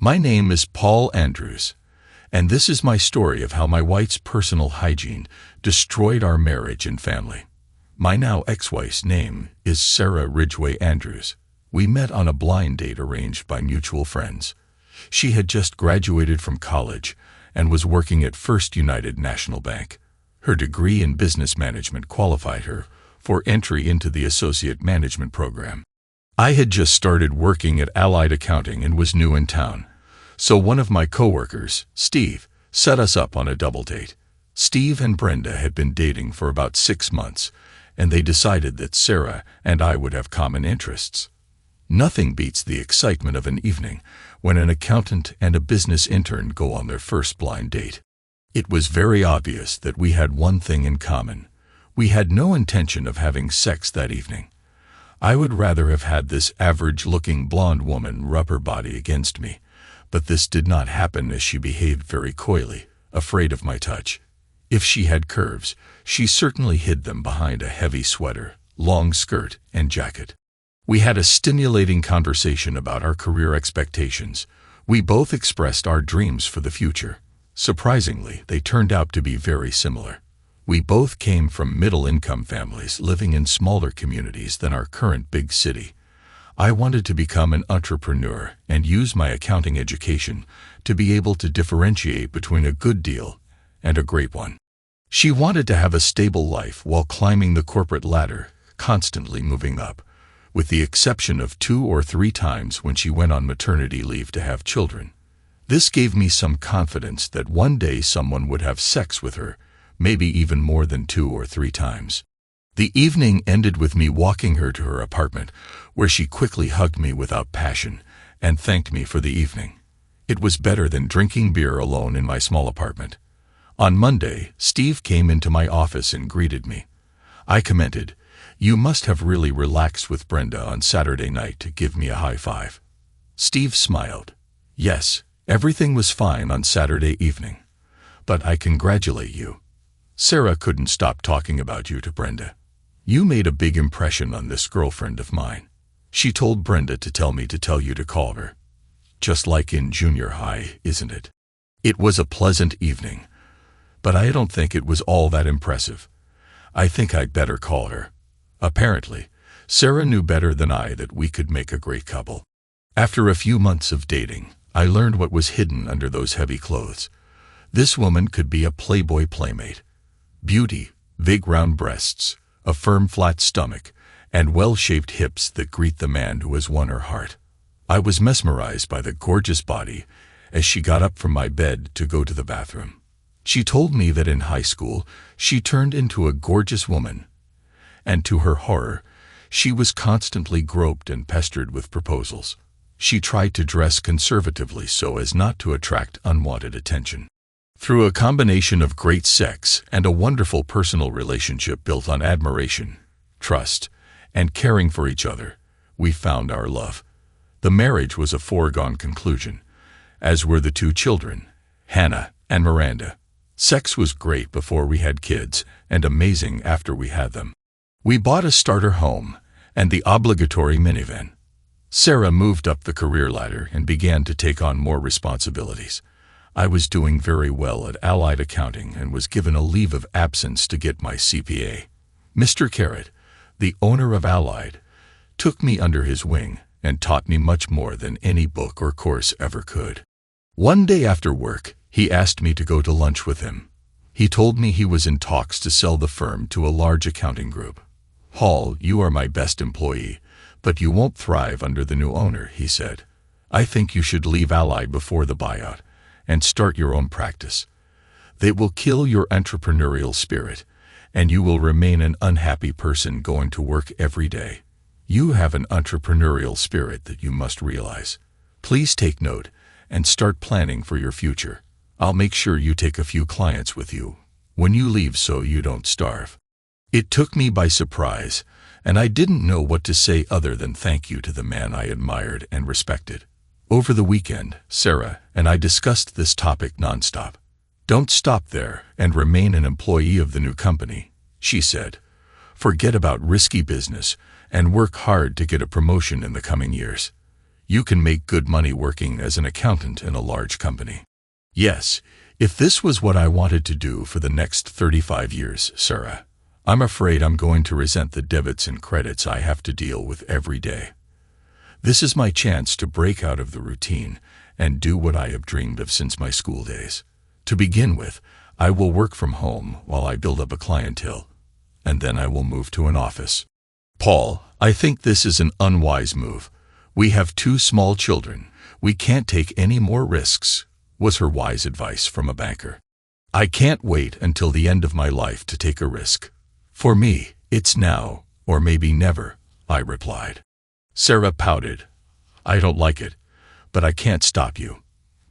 My name is Paul Andrews, and this is my story of how my wife's personal hygiene destroyed our marriage and family. My now ex-wife's name is Sarah Ridgway Andrews. We met on a blind date arranged by mutual friends. She had just graduated from college and was working at First United National Bank. Her degree in business management qualified her for entry into the associate management program. I had just started working at Allied Accounting and was new in town. So one of my coworkers, Steve, set us up on a double date. Steve and Brenda had been dating for about 6 months, and they decided that Sarah and I would have common interests. Nothing beats the excitement of an evening when an accountant and a business intern go on their first blind date. It was very obvious that we had one thing in common. We had no intention of having sex that evening. I would rather have had this average-looking blonde woman rub her body against me, but this did not happen as she behaved very coyly, afraid of my touch. If she had curves, she certainly hid them behind a heavy sweater, long skirt, and jacket. We had a stimulating conversation about our career expectations. We both expressed our dreams for the future. Surprisingly, they turned out to be very similar. We both came from middle-income families living in smaller communities than our current big city. I wanted to become an entrepreneur and use my accounting education to be able to differentiate between a good deal and a great one. She wanted to have a stable life while climbing the corporate ladder, constantly moving up, with the exception of 2 or 3 times when she went on maternity leave to have children. This gave me some confidence that one day someone would have sex with her, maybe even more than 2 or 3 times. The evening ended with me walking her to her apartment, where she quickly hugged me without passion and thanked me for the evening. It was better than drinking beer alone in my small apartment. On Monday, Steve came into my office and greeted me. I commented, "You must have really relaxed with Brenda on Saturday night to give me a high five." Steve smiled. "Yes, everything was fine on Saturday evening. But I congratulate you. Sarah couldn't stop talking about you to Brenda. You made a big impression on this girlfriend of mine. She told Brenda to tell me to tell you to call her. Just like in junior high, isn't it?" It was a pleasant evening, but I don't think it was all that impressive. I think I'd better call her. Apparently, Sarah knew better than I that we could make a great couple. After a few months of dating, I learned what was hidden under those heavy clothes. This woman could be a playboy playmate. Beauty, big round breasts, a firm flat stomach, and well-shaped hips that greet the man who has won her heart. I was mesmerized by the gorgeous body as she got up from my bed to go to the bathroom. She told me that in high school she turned into a gorgeous woman, and to her horror, she was constantly groped and pestered with proposals. She tried to dress conservatively so as not to attract unwanted attention. Through a combination of great sex and a wonderful personal relationship built on admiration, trust, and caring for each other, we found our love. The marriage was a foregone conclusion, as were the 2 children, Hannah and Miranda. Sex was great before we had kids and amazing after we had them. We bought a starter home and the obligatory minivan. Sarah moved up the career ladder and began to take on more responsibilities. I was doing very well at Allied Accounting and was given a leave of absence to get my CPA. Mr. Carrot, the owner of Allied, took me under his wing and taught me much more than any book or course ever could. One day after work, he asked me to go to lunch with him. He told me he was in talks to sell the firm to a large accounting group. "Hall, you are my best employee, but you won't thrive under the new owner," he said. "I think you should leave Allied before the buyout and start your own practice. They will kill your entrepreneurial spirit, and you will remain an unhappy person going to work every day. You have an entrepreneurial spirit that you must realize. Please take note and start planning for your future. I'll make sure you take a few clients with you when you leave so you don't starve." It took me by surprise, and I didn't know what to say other than thank you to the man I admired and respected. Over the weekend, Sarah and I discussed this topic nonstop. "Don't stop there and remain an employee of the new company," she said. "Forget about risky business and work hard to get a promotion in the coming years. You can make good money working as an accountant in a large company." Yes, if this was what I wanted to do for the next 35 years, Sarah, I'm afraid I'm going to resent the debits and credits I have to deal with every day. This is my chance to break out of the routine and do what I have dreamed of since my school days. To begin with, I will work from home while I build up a clientele, and then I will move to an office. Paul, I think this is an unwise move. We have 2 small children. We can't take any more risks, was her wise advice from a banker. I can't wait until the end of my life to take a risk. For me, it's now, or maybe never, I replied. Sarah pouted. I don't like it, but I can't stop you.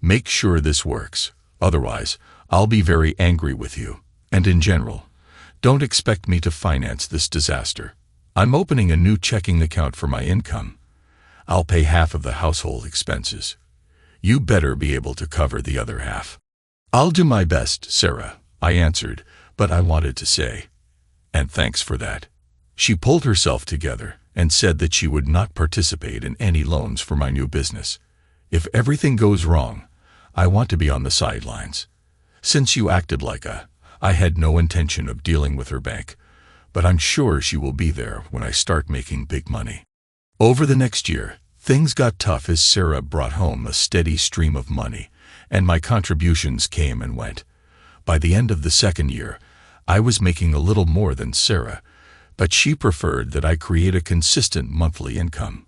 Make sure this works. Otherwise, I'll be very angry with you. And in general, don't expect me to finance this disaster. I'm opening a new checking account for my income. I'll pay half of the household expenses. You better be able to cover the other half. I'll do my best, Sarah, I answered, but I wanted to say, and thanks for that. She pulled herself together and said that she would not participate in any loans for my new business. If everything goes wrong, I want to be on the sidelines. Since you acted like I had no intention of dealing with her bank, but I'm sure she will be there when I start making big money. Over the next year, things got tough as Sarah brought home a steady stream of money, and my contributions came and went. By the end of the second year, I was making a little more than Sarah, but she preferred that I create a consistent monthly income.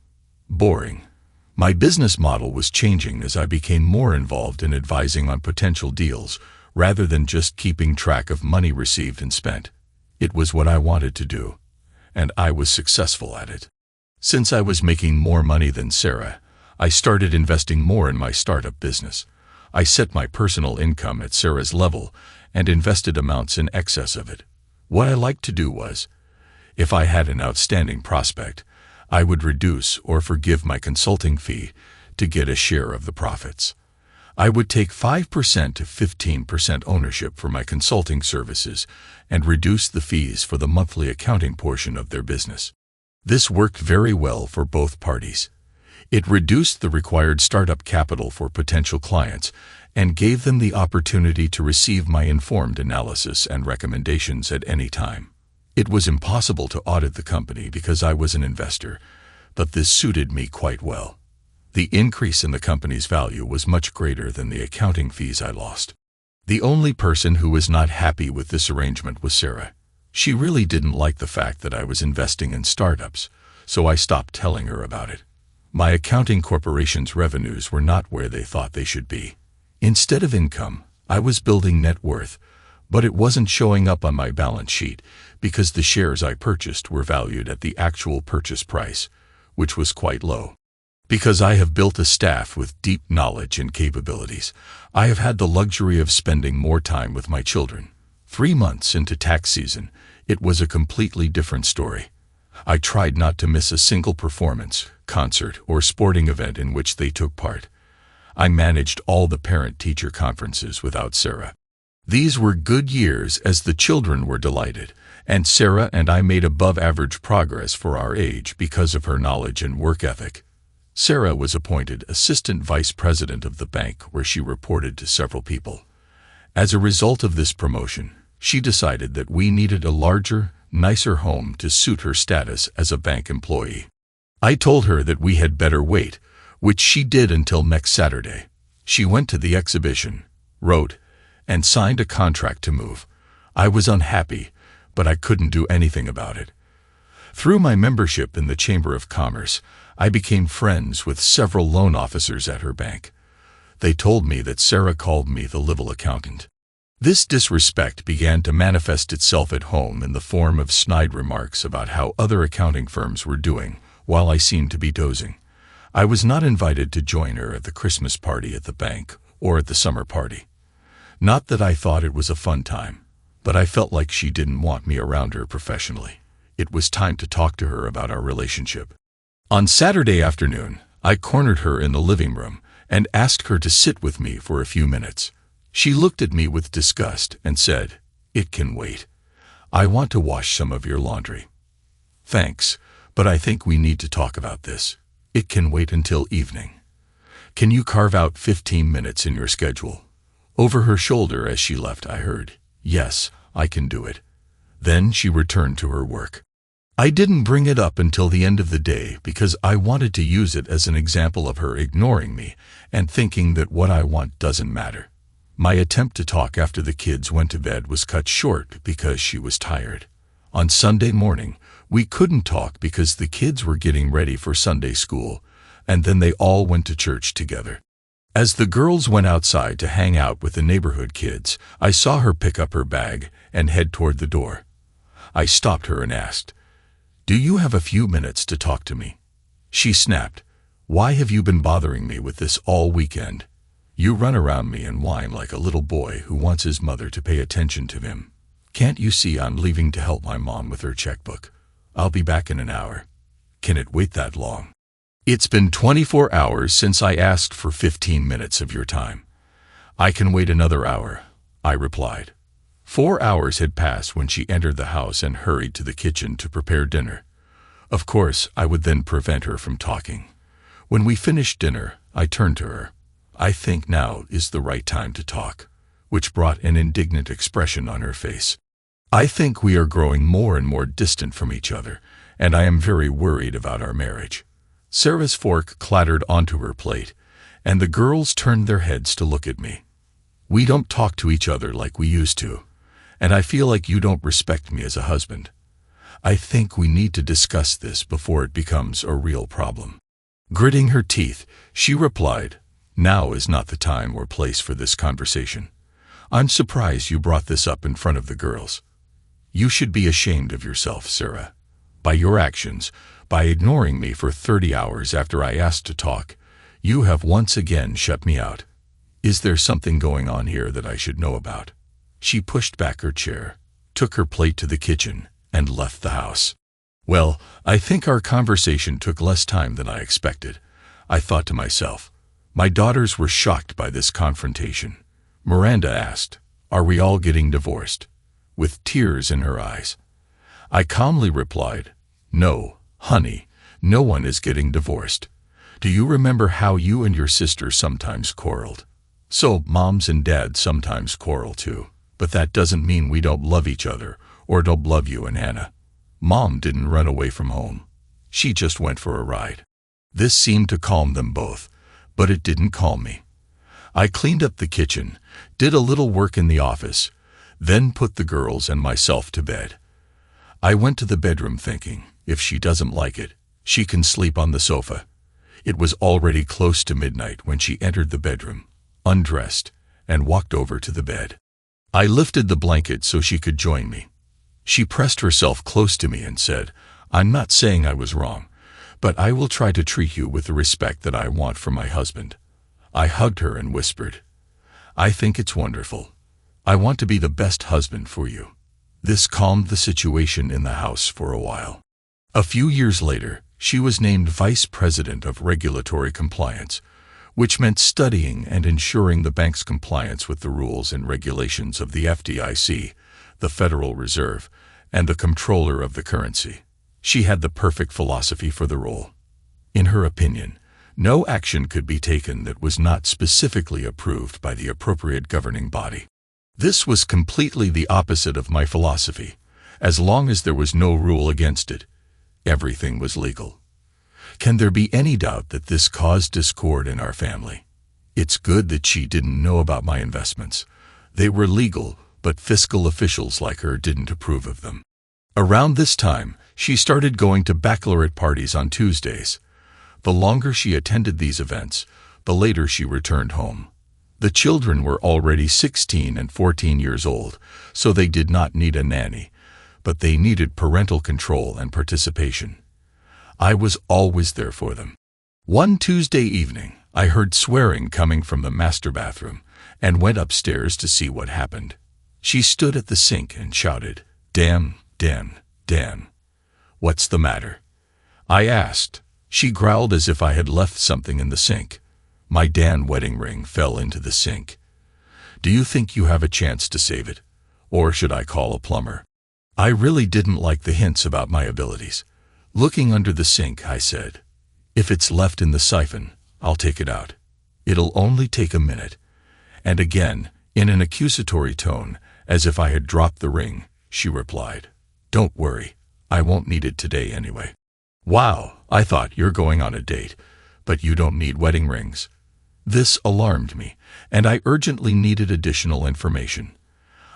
Boring. My business model was changing as I became more involved in advising on potential deals, rather than just keeping track of money received and spent. It was what I wanted to do, and I was successful at it. Since I was making more money than Sarah, I started investing more in my startup business. I set my personal income at Sarah's level and invested amounts in excess of it. What I liked to do was, if I had an outstanding prospect, I would reduce or forgive my consulting fee to get a share of the profits. I would take 5% to 15% ownership for my consulting services and reduce the fees for the monthly accounting portion of their business. This worked very well for both parties. It reduced the required startup capital for potential clients and gave them the opportunity to receive my informed analysis and recommendations at any time. It was impossible to audit the company because I was an investor, but this suited me quite well. The increase in the company's value was much greater than the accounting fees I lost. The only person who was not happy with this arrangement was Sarah. She really didn't like the fact that I was investing in startups, so I stopped telling her about it. My accounting corporation's revenues were not where they thought they should be. Instead of income, I was building net worth, but it wasn't showing up on my balance sheet because the shares I purchased were valued at the actual purchase price, which was quite low. Because I have built a staff with deep knowledge and capabilities, I have had the luxury of spending more time with my children. 3 months into tax season, it was a completely different story. I tried not to miss a single performance, concert, or sporting event in which they took part. I managed all the parent-teacher conferences without Sarah. These were good years as the children were delighted, and Sarah and I made above-average progress for our age because of her knowledge and work ethic. Sarah was appointed assistant vice president of the bank where she reported to several people. As a result of this promotion, she decided that we needed a larger, nicer home to suit her status as a bank employee. I told her that we had better wait, which she did until next Saturday. She went to the exhibition, wrote, and signed a contract to move. I was unhappy, but I couldn't do anything about it. Through my membership in the Chamber of Commerce, I became friends with several loan officers at her bank. They told me that Sarah called me the little accountant. This disrespect began to manifest itself at home in the form of snide remarks about how other accounting firms were doing, while I seemed to be dozing. I was not invited to join her at the Christmas party at the bank or at the summer party. Not that I thought it was a fun time, but I felt like she didn't want me around her professionally. It was time to talk to her about our relationship. On Saturday afternoon, I cornered her in the living room and asked her to sit with me for a few minutes. She looked at me with disgust and said, "It can wait. I want to wash some of your laundry." "Thanks, but I think we need to talk about this. It can wait until evening. Can you carve out 15 minutes in your schedule? Over her shoulder as she left, I heard, "Yes, I can do it." Then she returned to her work. I didn't bring it up until the end of the day because I wanted to use it as an example of her ignoring me and thinking that what I want doesn't matter. My attempt to talk after the kids went to bed was cut short because she was tired. On Sunday morning, we couldn't talk because the kids were getting ready for Sunday school, and then they all went to church together. As the girls went outside to hang out with the neighborhood kids, I saw her pick up her bag and head toward the door. I stopped her and asked, "Do you have a few minutes to talk to me?" She snapped, "Why have you been bothering me with this all weekend? You run around me and whine like a little boy who wants his mother to pay attention to him. Can't you see I'm leaving to help my mom with her checkbook? I'll be back in an hour. Can it wait that long?" "It's been 24 hours since I asked for 15 minutes of your time." "I can wait another hour," I replied. 4 hours had passed when she entered the house and hurried to the kitchen to prepare dinner. Of course, I would then prevent her from talking. When we finished dinner, I turned to her. "I think now is the right time to talk," which brought an indignant expression on her face. "I think we are growing more and more distant from each other, and I am very worried about our marriage." Sarah's fork clattered onto her plate, and the girls turned their heads to look at me. "We don't talk to each other like we used to, and I feel like you don't respect me as a husband. I think we need to discuss this before it becomes a real problem." Gritting her teeth, she replied, "Now is not the time or place for this conversation. I'm surprised you brought this up in front of the girls. You should be ashamed of yourself, Sarah. By your actions, by ignoring me for 30 hours after I asked to talk, you have once again shut me out. Is there something going on here that I should know about?" She pushed back her chair, took her plate to the kitchen, and left the house. Well, I think our conversation took less time than I expected. I thought to myself. My daughters were shocked by this confrontation. Miranda asked, "Are we all getting divorced?" with tears in her eyes. I calmly replied, "No, honey, no one is getting divorced. Do you remember how you and your sister sometimes quarreled? So moms and dads sometimes quarrel too, but that doesn't mean we don't love each other or don't love you and Hannah. Mom didn't run away from home. She just went for a ride." This seemed to calm them both, but it didn't calm me. I cleaned up the kitchen, did a little work in the office, then put the girls and myself to bed. I went to the bedroom thinking, if she doesn't like it, she can sleep on the sofa. It was already close to midnight when she entered the bedroom, undressed, and walked over to the bed. I lifted the blanket so she could join me. She pressed herself close to me and said, "I'm not saying I was wrong, but I will try to treat you with the respect that I want from my husband." I hugged her and whispered, "I think it's wonderful. I want to be the best husband for you." This calmed the situation in the house for a while. A few years later, she was named Vice President of Regulatory Compliance, which meant studying and ensuring the bank's compliance with the rules and regulations of the FDIC, the Federal Reserve, and the Comptroller of the Currency. She had the perfect philosophy for the role. In her opinion, no action could be taken that was not specifically approved by the appropriate governing body. This was completely the opposite of my philosophy. As long as there was no rule against it, everything was legal. Can there be any doubt that this caused discord in our family? It's good that she didn't know about my investments. They were legal, but fiscal officials like her didn't approve of them. Around this time, she started going to baccalaureate parties on Tuesdays. The longer she attended these events, the later she returned home. The children were already 16 and 14 years old, so they did not need a nanny, but they needed parental control and participation. I was always there for them. One Tuesday evening, I heard swearing coming from the master bathroom and went upstairs to see what happened. She stood at the sink and shouted, "Dan, Dan, Dan. What's the matter?" I asked. She growled as if I had left something in the sink. My Dan wedding ring fell into the sink. "Do you think you have a chance to save it? Or should I call a plumber?" I really didn't like the hints about my abilities. Looking under the sink, I said, If it's left in the siphon, I'll take it out. It'll only take a minute." And again, in an accusatory tone, as if I had dropped the ring, she replied, "Don't worry, I won't need it today anyway." Wow, I thought, you're going on a date, but you don't need wedding rings. This alarmed me, and I urgently needed additional information.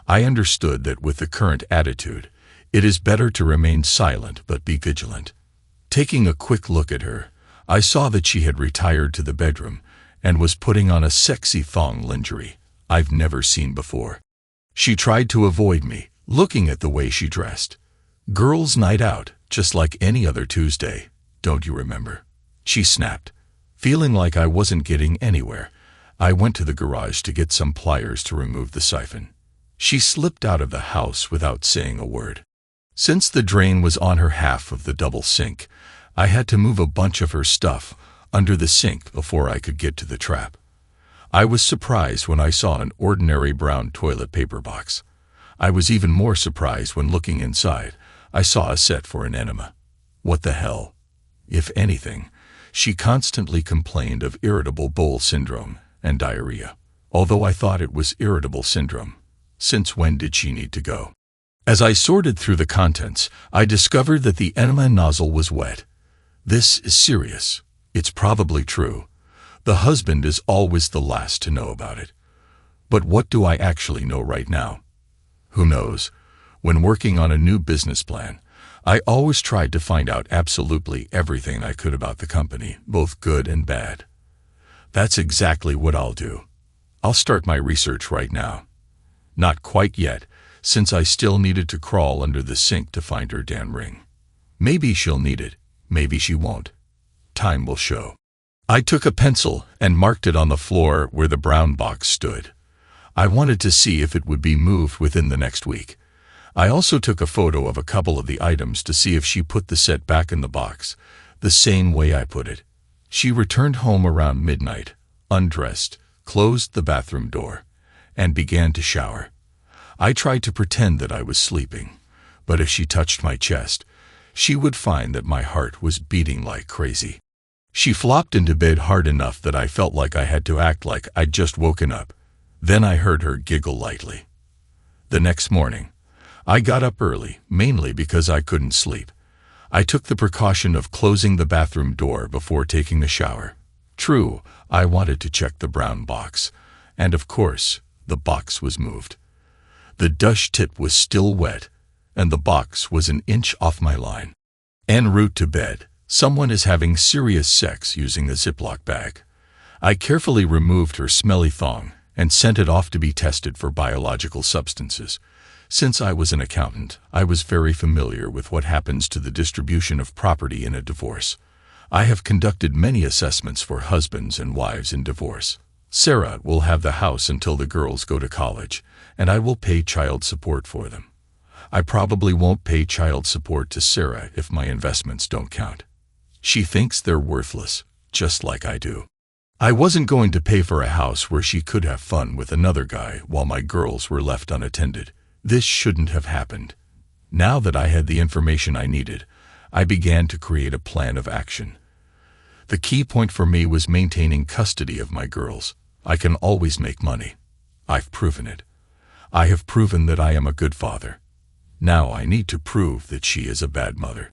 I understood that with the current attitude, it is better to remain silent but be vigilant. Taking a quick look at her, I saw that she had retired to the bedroom and was putting on a sexy thong lingerie I've never seen before. She tried to avoid me, looking at the way she dressed. "Girls' night out, just like any other Tuesday, don't you remember?" she snapped. Feeling like I wasn't getting anywhere, I went to the garage to get some pliers to remove the siphon. She slipped out of the house without saying a word. Since the drain was on her half of the double sink, I had to move a bunch of her stuff under the sink before I could get to the trap. I was surprised when I saw an ordinary brown toilet paper box. I was even more surprised when looking inside, I saw a set for an enema. What the hell? If anything, she constantly complained of irritable bowel syndrome and diarrhea, although I thought it was irritable syndrome. Since when did she need to go? As I sorted through the contents, I discovered that the enema nozzle was wet. This is serious. It's probably true. The husband is always the last to know about it. But what do I actually know right now? Who knows? When working on a new business plan, I always tried to find out absolutely everything I could about the company, both good and bad. That's exactly what I'll do. I'll start my research right now. Not quite yet, since I still needed to crawl under the sink to find her damn ring. Maybe she'll need it, maybe she won't. Time will show. I took a pencil and marked it on the floor where the brown box stood. I wanted to see if it would be moved within the next week. I also took a photo of a couple of the items to see if she put the set back in the box, the same way I put it. She returned home around midnight, undressed, closed the bathroom door, and began to shower. I tried to pretend that I was sleeping, but if she touched my chest, she would find that my heart was beating like crazy. She flopped into bed hard enough that I felt like I had to act like I'd just woken up. Then I heard her giggle lightly. The next morning, I got up early, mainly because I couldn't sleep. I took the precaution of closing the bathroom door before taking the shower. True, I wanted to check the brown box, and of course, the box was moved. The douche tip was still wet, and the box was an inch off my line. En route to bed, someone is having serious sex using the Ziploc bag. I carefully removed her smelly thong and sent it off to be tested for biological substances. Since I was an accountant, I was very familiar with what happens to the distribution of property in a divorce. I have conducted many assessments for husbands and wives in divorce. Sarah will have the house until the girls go to college, and I will pay child support for them. I probably won't pay child support to Sarah if my investments don't count. She thinks they're worthless, just like I do. I wasn't going to pay for a house where she could have fun with another guy while my girls were left unattended. This shouldn't have happened. Now that I had the information I needed, I began to create a plan of action. The key point for me was maintaining custody of my girls. I can always make money. I've proven it. I have proven that I am a good father. Now I need to prove that she is a bad mother.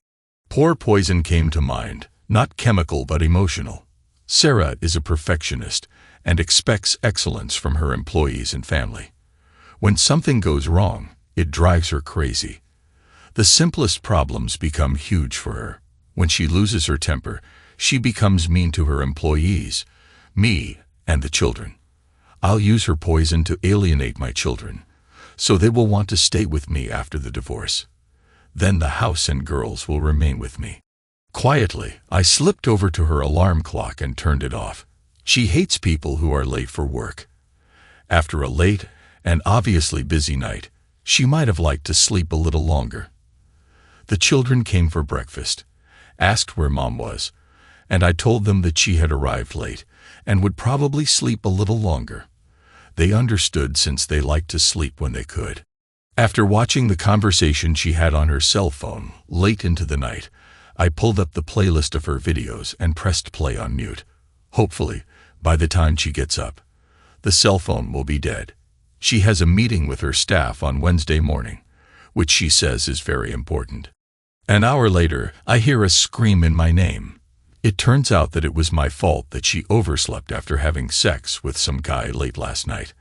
Poor poison came to mind, not chemical but emotional. Sarah is a perfectionist and expects excellence from her employees and family. When something goes wrong, it drives her crazy. The simplest problems become huge for her. When she loses her temper, she becomes mean to her employees, me, and the children. I'll use her poison to alienate my children, so they will want to stay with me after the divorce. Then the house and girls will remain with me. Quietly, I slipped over to her alarm clock and turned it off. She hates people who are late for work. After a late and obviously busy night, she might have liked to sleep a little longer. The children came for breakfast, asked where Mom was, and I told them that she had arrived late and would probably sleep a little longer. They understood since they liked to sleep when they could. After watching the conversation she had on her cell phone late into the night, I pulled up the playlist of her videos and pressed play on mute. Hopefully, by the time she gets up, the cell phone will be dead. She has a meeting with her staff on Wednesday morning, which she says is very important. An hour later, I hear a scream in my name. It turns out that it was my fault that she overslept after having sex with some guy late last night.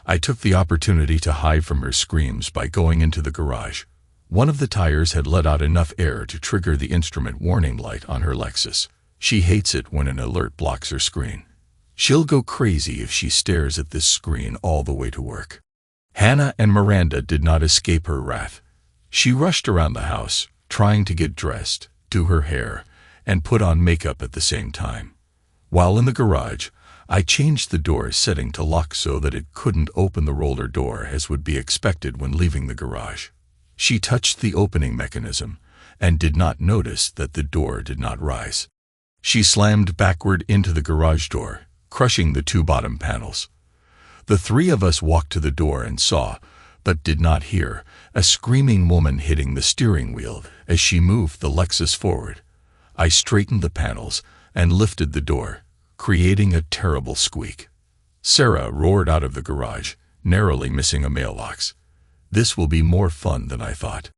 I took the opportunity to hide from her screams by going into the garage. One of the tires had let out enough air to trigger the instrument warning light on her Lexus. She hates it when an alert blocks her screen. She'll go crazy if she stares at this screen all the way to work. Hannah and Miranda did not escape her wrath. She rushed around the house, trying to get dressed, do her hair, and put on makeup at the same time. While in the garage, I changed the door setting to lock so that it couldn't open the roller door as would be expected when leaving the garage. She touched the opening mechanism and did not notice that the door did not rise. She slammed backward into the garage door, crushing the two bottom panels. The three of us walked to the door and saw, but did not hear, a screaming woman hitting the steering wheel as she moved the Lexus forward. I straightened the panels and lifted the door, creating a terrible squeak. Sarah roared out of the garage, narrowly missing a mailbox. This will be more fun than I thought.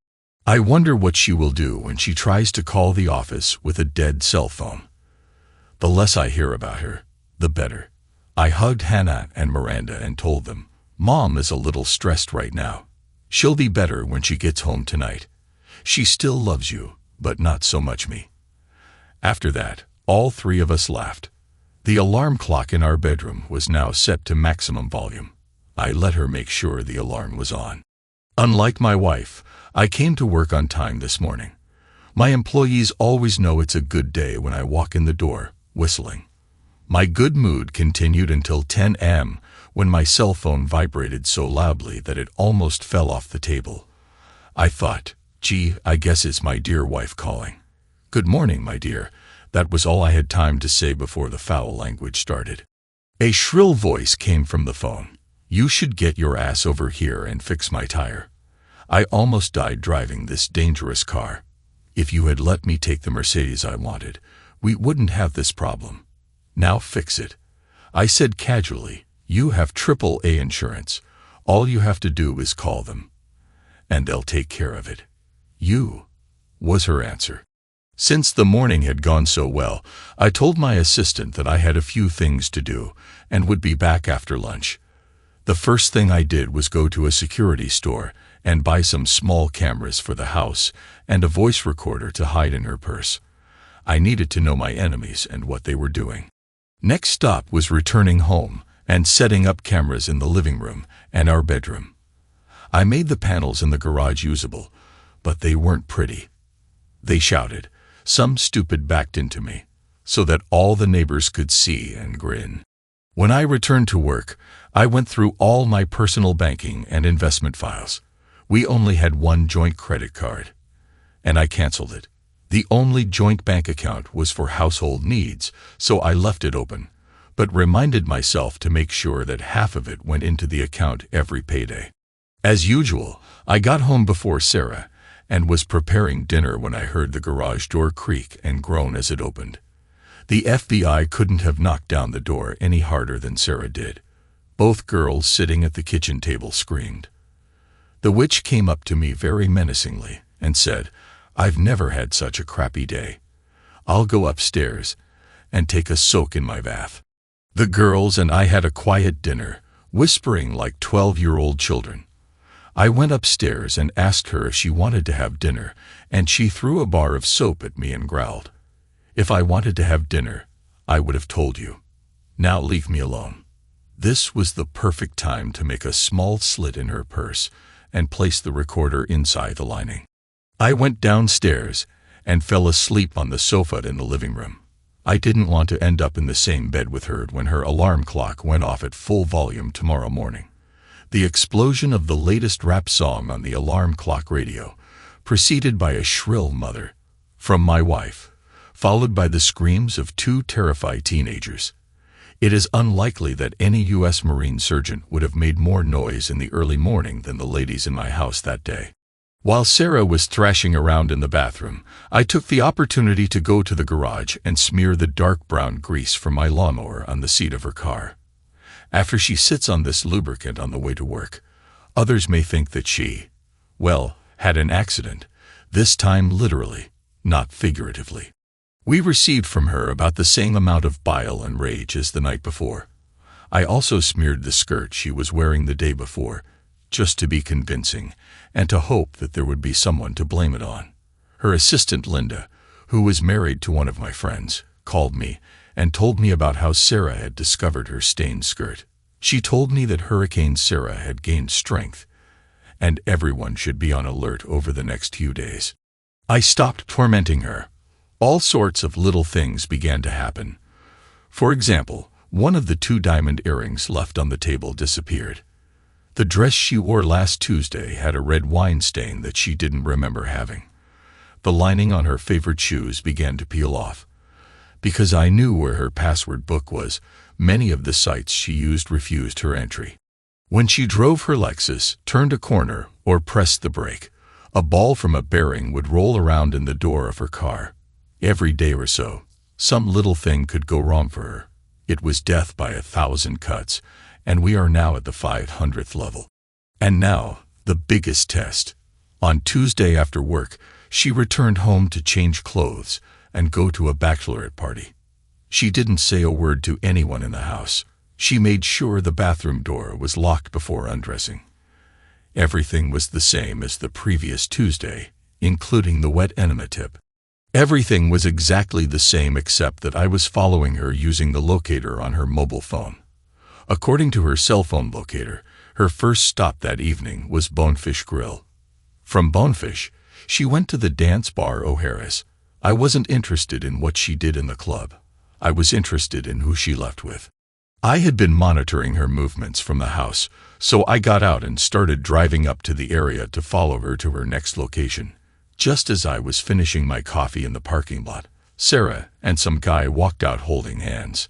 I wonder what she will do when she tries to call the office with a dead cell phone. The less I hear about her, the better. I hugged Hannah and Miranda and told them, "Mom is a little stressed right now. She'll be better when she gets home tonight. She still loves you, but not so much me." After that, all three of us laughed. The alarm clock in our bedroom was now set to maximum volume. I let her make sure the alarm was on. Unlike my wife, I came to work on time this morning. My employees always know it's a good day when I walk in the door, whistling. My good mood continued until 10 a.m. when my cell phone vibrated so loudly that it almost fell off the table. I thought, gee, I guess it's my dear wife calling. "Good morning, my dear." That was all I had time to say before the foul language started. A shrill voice came from the phone. "You should get your ass over here and fix my tire. I almost died driving this dangerous car. If you had let me take the Mercedes I wanted, we wouldn't have this problem. Now fix it." I said casually, "You have AAA insurance. All you have to do is call them, and they'll take care of it." "You," was her answer. Since the morning had gone so well, I told my assistant that I had a few things to do and would be back after lunch. The first thing I did was go to a security store and buy some small cameras for the house and a voice recorder to hide in her purse. I needed to know my enemies and what they were doing. Next stop was returning home and setting up cameras in the living room and our bedroom. I made the panels in the garage usable, but they weren't pretty. They shouted. Some stupid backed into me, so that all the neighbors could see and grin. When I returned to work, I went through all my personal banking and investment files. We only had one joint credit card, and I canceled it. The only joint bank account was for household needs, so I left it open, but reminded myself to make sure that half of it went into the account every payday. As usual, I got home before Sarah and was preparing dinner when I heard the garage door creak and groan as it opened. The FBI couldn't have knocked down the door any harder than Sarah did. Both girls sitting at the kitchen table screamed. The witch came up to me very menacingly and said, "I've never had such a crappy day. I'll go upstairs and take a soak in my bath." The girls and I had a quiet dinner, whispering like 12-year-old children. I went upstairs and asked her if she wanted to have dinner, and she threw a bar of soap at me and growled. "If I wanted to have dinner, I would have told you. Now leave me alone." This was the perfect time to make a small slit in her purse and place the recorder inside the lining. I went downstairs and fell asleep on the sofa in the living room. I didn't want to end up in the same bed with her when her alarm clock went off at full volume tomorrow morning. The explosion of the latest rap song on the alarm clock radio, preceded by a shrill mother from my wife, followed by the screams of two terrified teenagers. It is unlikely that any U.S. Marine surgeon would have made more noise in the early morning than the ladies in my house that day. While Sarah was thrashing around in the bathroom, I took the opportunity to go to the garage and smear the dark brown grease from my lawnmower on the seat of her car. After she sits on this lubricant on the way to work, others may think that she, well, had an accident, this time literally, not figuratively. We received from her about the same amount of bile and rage as the night before. I also smeared the skirt she was wearing the day before, just to be convincing, and to hope that there would be someone to blame it on. Her assistant Linda, who was married to one of my friends, called me and told me about how Sarah had discovered her stained skirt. She told me that Hurricane Sarah had gained strength, and everyone should be on alert over the next few days. I stopped tormenting her. All sorts of little things began to happen. For example, one of the 2 diamond earrings left on the table disappeared. The dress she wore last Tuesday had a red wine stain that she didn't remember having. The lining on her favorite shoes began to peel off. Because I knew where her password book was, many of the sites she used refused her entry. When she drove her Lexus, turned a corner, or pressed the brake, a ball from a bearing would roll around in the door of her car. Every day or so, some little thing could go wrong for her. It was death by 1,000 cuts, and we are now at the 500th level. And now, the biggest test. On Tuesday after work, she returned home to change clothes and go to a bachelorette party. She didn't say a word to anyone in the house. She made sure the bathroom door was locked before undressing. Everything was the same as the previous Tuesday, including the wet enema tip. Everything was exactly the same except that I was following her using the locator on her mobile phone. According to her cell phone locator, her first stop that evening was Bonefish Grill. From Bonefish, she went to the dance bar O'Hara's. I wasn't interested in what she did in the club. I was interested in who she left with. I had been monitoring her movements from the house, so I got out and started driving up to the area to follow her to her next location. Just as I was finishing my coffee in the parking lot, Sarah and some guy walked out holding hands.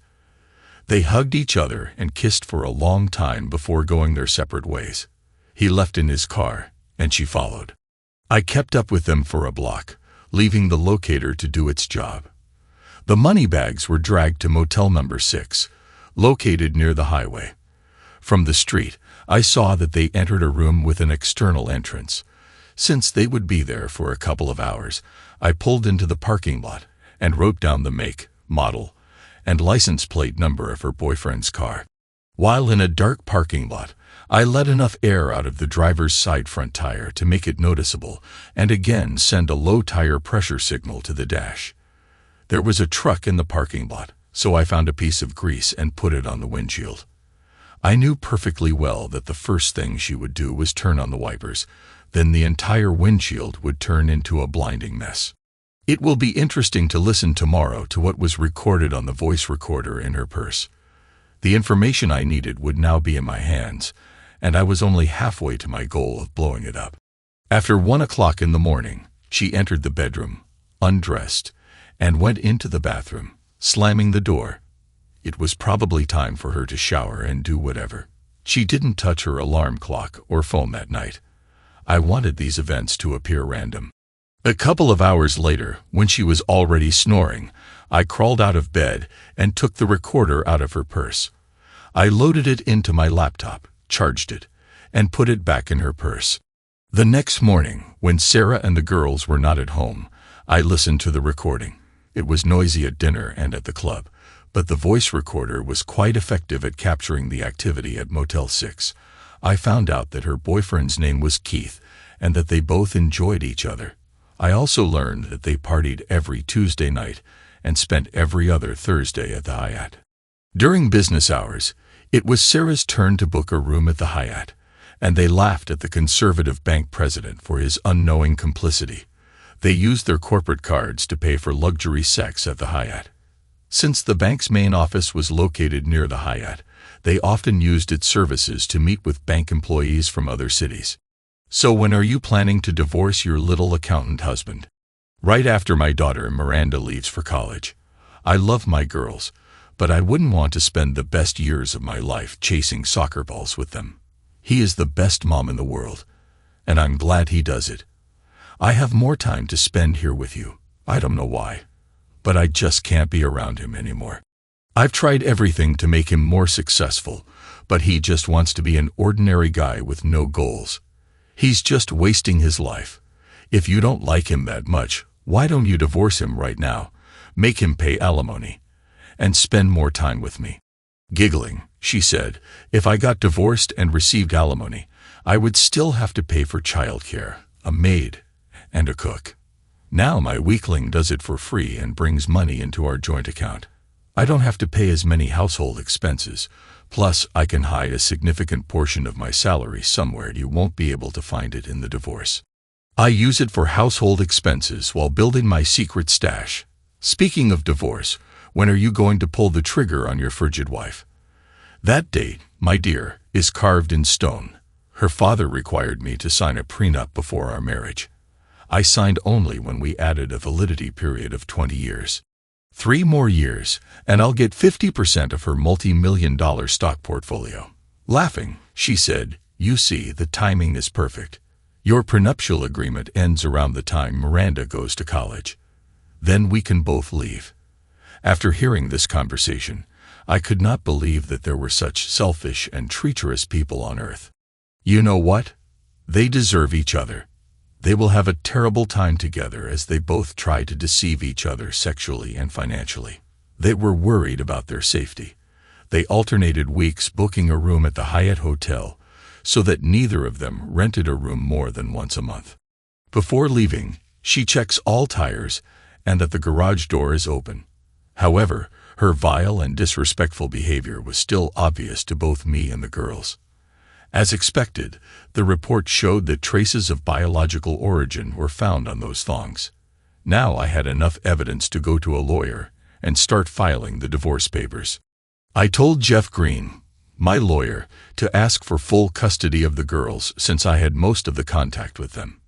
They hugged each other and kissed for a long time before going their separate ways. He left in his car, and she followed. I kept up with them for a block, leaving the locator to do its job. The money bags were dragged to motel number 6, located near the highway. From the street, I saw that they entered a room with an external entrance. Since they would be there for a couple of hours, I pulled into the parking lot and wrote down the make, model, and license plate number of her boyfriend's car. While in a dark parking lot, I let enough air out of the driver's side front tire to make it noticeable and again send a low tire pressure signal to the dash. There was a truck in the parking lot, so I found a piece of grease and put it on the windshield. I knew perfectly well that the first thing she would do was turn on the wipers, then the entire windshield would turn into a blinding mess. It will be interesting to listen tomorrow to what was recorded on the voice recorder in her purse. The information I needed would now be in my hands, and I was only halfway to my goal of blowing it up. After 1 o'clock in the morning, she entered the bedroom, undressed, and went into the bathroom, slamming the door. It was probably time for her to shower and do whatever. She didn't touch her alarm clock or phone that night. I wanted these events to appear random. A couple of hours later, when she was already snoring, I crawled out of bed and took the recorder out of her purse. I loaded it into my laptop, charged it, and put it back in her purse. The next morning, when Sarah and the girls were not at home, I listened to the recording. It was noisy at dinner and at the club, but the voice recorder was quite effective at capturing the activity at Motel 6. I found out that her boyfriend's name was Keith and that they both enjoyed each other. I also learned that they partied every Tuesday night and spent every other Thursday at the Hyatt. During business hours, it was Sarah's turn to book a room at the Hyatt, and they laughed at the conservative bank president for his unknowing complicity. They used their corporate cards to pay for luxury sex at the Hyatt. Since the bank's main office was located near the Hyatt, they often used its services to meet with bank employees from other cities. So when are you planning to divorce your little accountant husband? Right after my daughter Miranda leaves for college. I love my girls, but I wouldn't want to spend the best years of my life chasing soccer balls with them. He is the best mom in the world, and I'm glad he does it. I have more time to spend here with you. I don't know why, but I just can't be around him anymore. I've tried everything to make him more successful, but he just wants to be an ordinary guy with no goals. He's just wasting his life. If you don't like him that much, why don't you divorce him right now, make him pay alimony, and spend more time with me?" Giggling, she said, "If I got divorced and received alimony, I would still have to pay for childcare, a maid, and a cook. Now my weakling does it for free and brings money into our joint account. I don't have to pay as many household expenses. Plus, I can hide a significant portion of my salary somewhere you won't be able to find it in the divorce. I use it for household expenses while building my secret stash. Speaking of divorce, when are you going to pull the trigger on your frigid wife? That date, my dear, is carved in stone. Her father required me to sign a prenup before our marriage. I signed only when we added a validity period of 20 years. 3 more years, and I'll get 50% of her multi-million-dollar stock portfolio." Laughing, she said, "You see, the timing is perfect. Your prenuptial agreement ends around the time Miranda goes to college. Then we can both leave." After hearing this conversation, I could not believe that there were such selfish and treacherous people on earth. You know what? They deserve each other. They will have a terrible time together as they both try to deceive each other sexually and financially. They were worried about their safety. They alternated weeks booking a room at the Hyatt Hotel so that neither of them rented a room more than once a month. Before leaving, she checks all tires and that the garage door is open. However, her vile and disrespectful behavior was still obvious to both me and the girls. As expected, the report showed that traces of biological origin were found on those thongs. Now I had enough evidence to go to a lawyer and start filing the divorce papers. I told Jeff Green, my lawyer, to ask for full custody of the girls since I had most of the contact with them.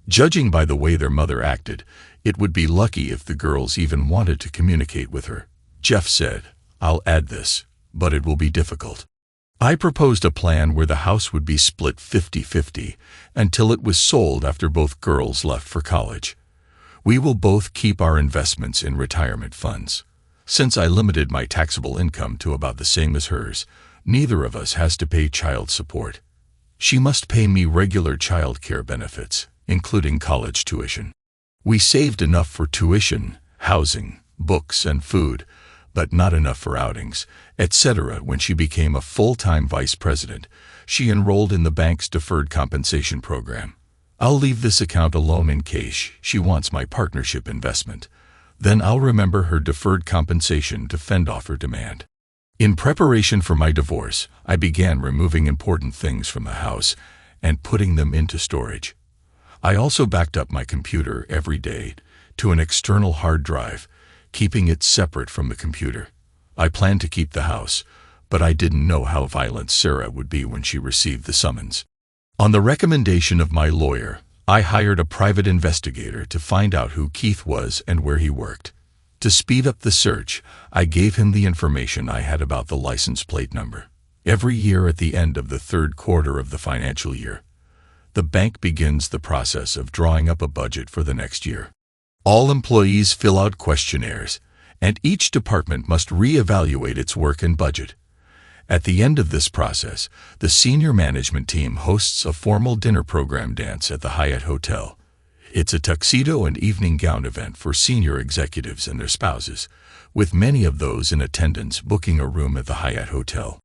Judging by the way their mother acted, it would be lucky if the girls even wanted to communicate with her. Jeff said, "I'll add this, but it will be difficult." I proposed a plan where the house would be split 50-50 until it was sold after both girls left for college. We will both keep our investments in retirement funds. Since I limited my taxable income to about the same as hers, neither of us has to pay child support. She must pay me regular child care benefits, including college tuition. We saved enough for tuition, housing, books, and food, but not enough for outings, etc. When she became a full-time vice president, she enrolled in the bank's deferred compensation program. I'll leave this account alone in case she wants my partnership investment. Then I'll remember her deferred compensation to fend off her demand. In preparation for my divorce, I began removing important things from the house and putting them into storage. I also backed up my computer every day to an external hard drive, keeping it separate from the computer. I planned to keep the house, but I didn't know how violent Sarah would be when she received the summons. On the recommendation of my lawyer, I hired a private investigator to find out who Keith was and where he worked. To speed up the search, I gave him the information I had about the license plate number. Every year at the end of the 3rd quarter of the financial year, the bank begins the process of drawing up a budget for the next year. All employees fill out questionnaires, and each department must re-evaluate its work and budget. At the end of this process, the senior management team hosts a formal dinner program dance at the Hyatt Hotel. It's a tuxedo and evening gown event for senior executives and their spouses, with many of those in attendance booking a room at the Hyatt Hotel.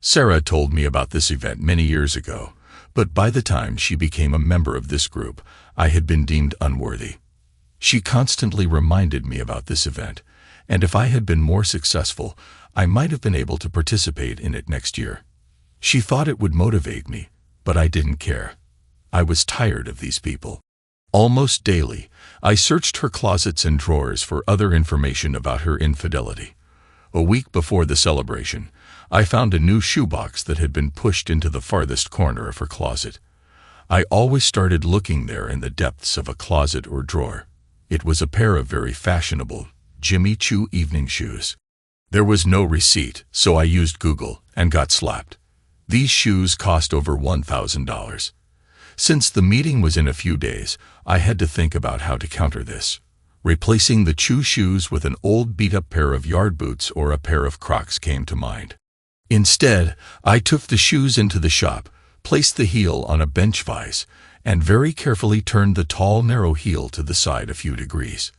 Sarah told me about this event many years ago, but by the time she became a member of this group, I had been deemed unworthy. She constantly reminded me about this event, and if I had been more successful, I might have been able to participate in it next year. She thought it would motivate me, but I didn't care. I was tired of these people. Almost daily, I searched her closets and drawers for other information about her infidelity. A week before the celebration, I found a new shoebox that had been pushed into the farthest corner of her closet. I always started looking there in the depths of a closet or drawer. It was a pair of very fashionable Jimmy Choo evening shoes. There was no receipt, so I used Google and got slapped. These shoes cost over $1,000. Since the meeting was in a few days, I had to think about how to counter this. Replacing the chew shoes with an old beat-up pair of yard boots or a pair of Crocs came to mind. Instead, I took the shoes into the shop, placed the heel on a bench vise, and very carefully turned the tall, narrow heel to the side a few degrees.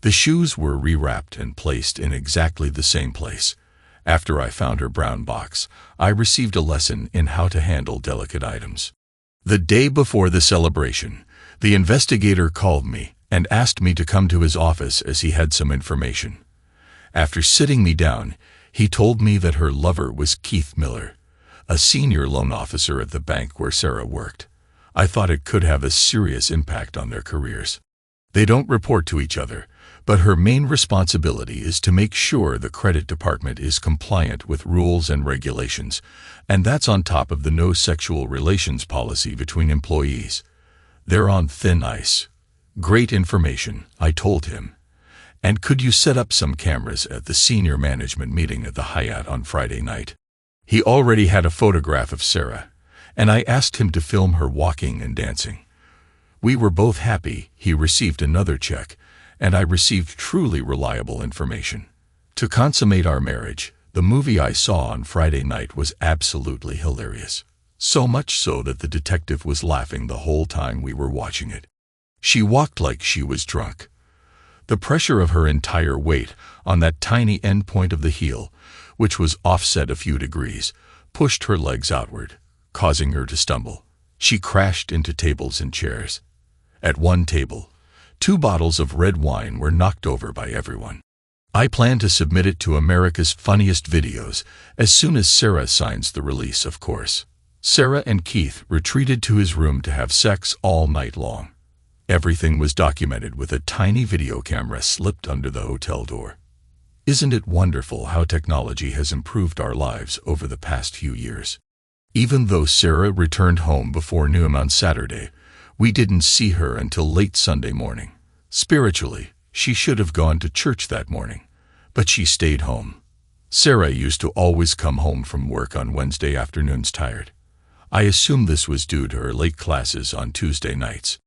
The shoes were rewrapped and placed in exactly the same place. After I found her brown box, I received a lesson in how to handle delicate items. The day before the celebration, the investigator called me and asked me to come to his office as he had some information. After sitting me down, he told me that her lover was Keith Miller, a senior loan officer at the bank where Sarah worked. I thought it could have a serious impact on their careers. They don't report to each other, but her main responsibility is to make sure the credit department is compliant with rules and regulations, and that's on top of the no sexual relations policy between employees. They're on thin ice. Great information, I told him. And could you set up some cameras at the senior management meeting at the Hyatt on Friday night? He already had a photograph of Sarah, and I asked him to film her walking and dancing. We were both happy. He received another check, and I received truly reliable information. To consummate our marriage, the movie I saw on Friday night was absolutely hilarious. So much so that the detective was laughing the whole time we were watching it. She walked like she was drunk. The pressure of her entire weight on that tiny end point of the heel, which was offset a few degrees, pushed her legs outward, causing her to stumble. She crashed into tables and chairs. At one table, 2 bottles of red wine were knocked over by everyone. I plan to submit it to America's Funniest Videos as soon as Sarah signs the release, of course. Sarah and Keith retreated to his room to have sex all night long. Everything was documented with a tiny video camera slipped under the hotel door. Isn't it wonderful how technology has improved our lives over the past few years? Even though Sarah returned home before noon on Saturday, we didn't see her until late Sunday morning. Spiritually, she should have gone to church that morning, but she stayed home. Sarah used to always come home from work on Wednesday afternoons tired. I assume this was due to her late classes on Tuesday nights.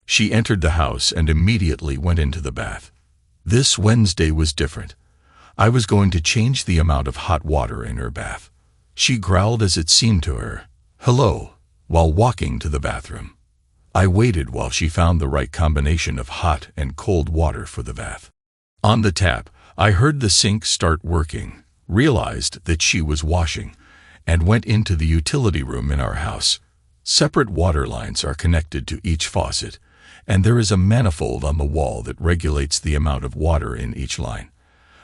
She entered the house and immediately went into the bath. This Wednesday was different. I was going to change the amount of hot water in her bath. She growled, as it seemed to her, "Hello," while walking to the bathroom. I waited while she found the right combination of hot and cold water for the bath. On the tap, I heard the sink start working, realized that she was washing, and went into the utility room in our house. Separate water lines are connected to each faucet, and there is a manifold on the wall that regulates the amount of water in each line.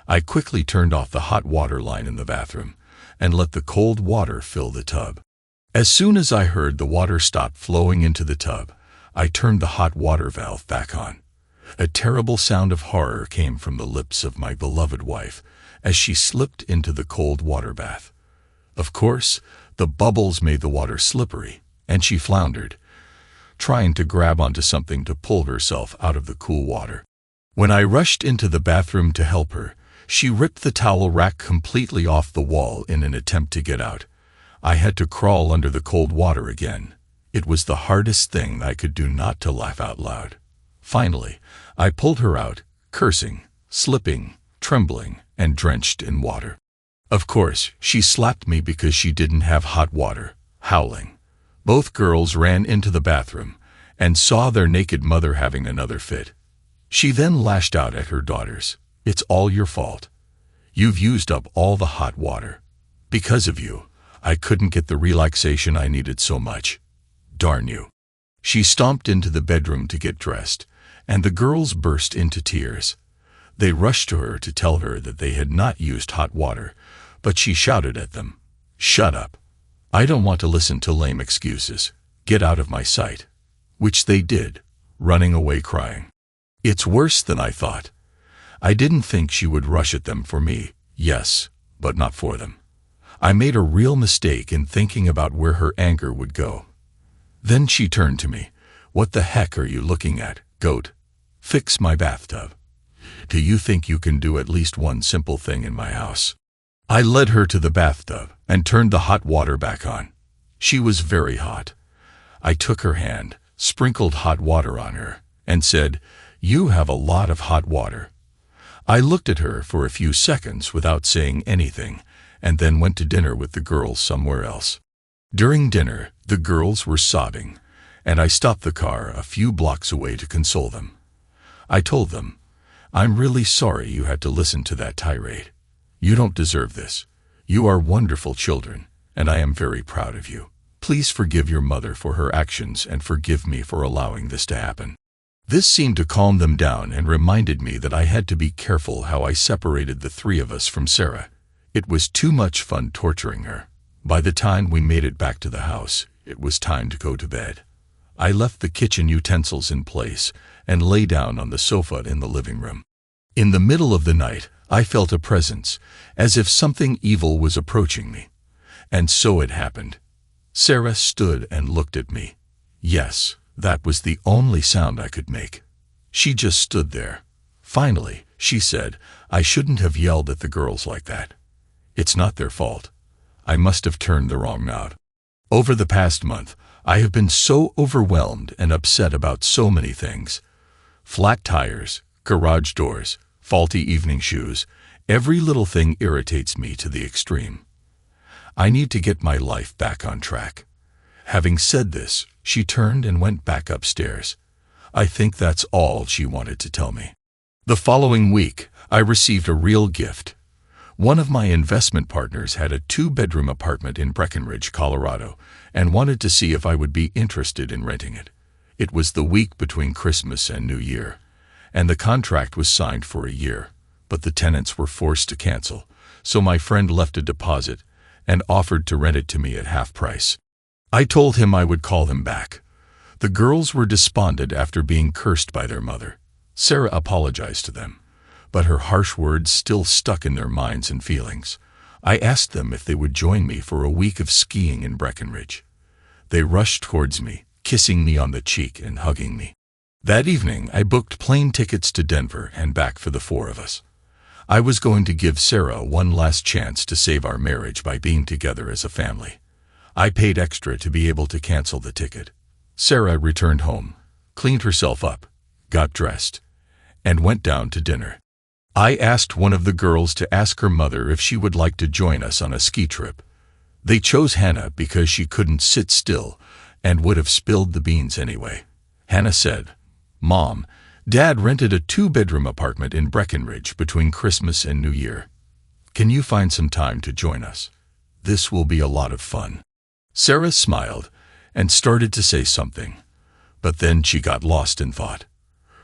I quickly turned off the hot water line in the bathroom and let the cold water fill the tub. As soon as I heard the water stop flowing into the tub, I turned the hot water valve back on. A terrible sound of horror came from the lips of my beloved wife as she slipped into the cold water bath. Of course, the bubbles made the water slippery, and she floundered, trying to grab onto something to pull herself out of the cool water. When I rushed into the bathroom to help her, she ripped the towel rack completely off the wall in an attempt to get out. I had to crawl under the cold water again. It was the hardest thing I could do not to laugh out loud. Finally, I pulled her out, cursing, slipping, trembling, and drenched in water. Of course, she slapped me because she didn't have hot water, howling. Both girls ran into the bathroom and saw their naked mother having another fit. She then lashed out at her daughters. "It's all your fault. You've used up all the hot water. Because of you, I couldn't get the relaxation I needed so much. Darn you." She stomped into the bedroom to get dressed, and the girls burst into tears. They rushed to her to tell her that they had not used hot water, but she shouted at them, "Shut up. I don't want to listen to lame excuses. Get out of my sight." Which they did, running away crying. It's worse than I thought. I didn't think she would rush at them for me, yes, but not for them. I made a real mistake in thinking about where her anger would go. Then she turned to me. "What the heck are you looking at, goat? Fix my bathtub. Do you think you can do at least one simple thing in my house?" I led her to the bathtub and turned the hot water back on. She was very hot. I took her hand, sprinkled hot water on her, and said, "You have a lot of hot water." I looked at her for a few seconds without saying anything, and then went to dinner with the girls somewhere else. During dinner, the girls were sobbing, and I stopped the car a few blocks away to console them. I told them, "I'm really sorry you had to listen to that tirade. You don't deserve this. You are wonderful children, and I am very proud of you. Please forgive your mother for her actions and forgive me for allowing this to happen." This seemed to calm them down and reminded me that I had to be careful how I separated the three of us from Sarah. It was too much fun torturing her. By the time we made it back to the house, it was time to go to bed. I left the kitchen utensils in place and lay down on the sofa in the living room. In the middle of the night, I felt a presence, as if something evil was approaching me. And so it happened. Sarah stood and looked at me. Yes, that was the only sound I could make. She just stood there. Finally, she said, "I shouldn't have yelled at the girls like that. It's not their fault. I must have turned the wrong knob." Over the past month, I have been so overwhelmed and upset about so many things. Flat tires, garage doors, faulty evening shoes. Every little thing irritates me to the extreme. I need to get my life back on track. Having said this, she turned and went back upstairs. I think that's all she wanted to tell me. The following week, I received a real gift. One of my investment partners had a 2-bedroom apartment in Breckenridge, Colorado, and wanted to see if I would be interested in renting it. It was the week between Christmas and New Year, and the contract was signed for a year, but the tenants were forced to cancel, so my friend left a deposit and offered to rent it to me at half price. I told him I would call him back. The girls were despondent after being cursed by their mother. Sarah apologized to them, but her harsh words still stuck in their minds and feelings. I asked them if they would join me for a week of skiing in Breckenridge. They rushed towards me, kissing me on the cheek and hugging me. That evening, I booked plane tickets to Denver and back for the 4 of us. I was going to give Sarah one last chance to save our marriage by being together as a family. I paid extra to be able to cancel the ticket. Sarah returned home, cleaned herself up, got dressed, and went down to dinner. I asked one of the girls to ask her mother if she would like to join us on a ski trip. They chose Hannah because she couldn't sit still and would have spilled the beans anyway. Hannah said, "Mom, Dad rented a 2-bedroom apartment in Breckenridge between Christmas and New Year. Can you find some time to join us? This will be a lot of fun." Sarah smiled and started to say something, but then she got lost in thought.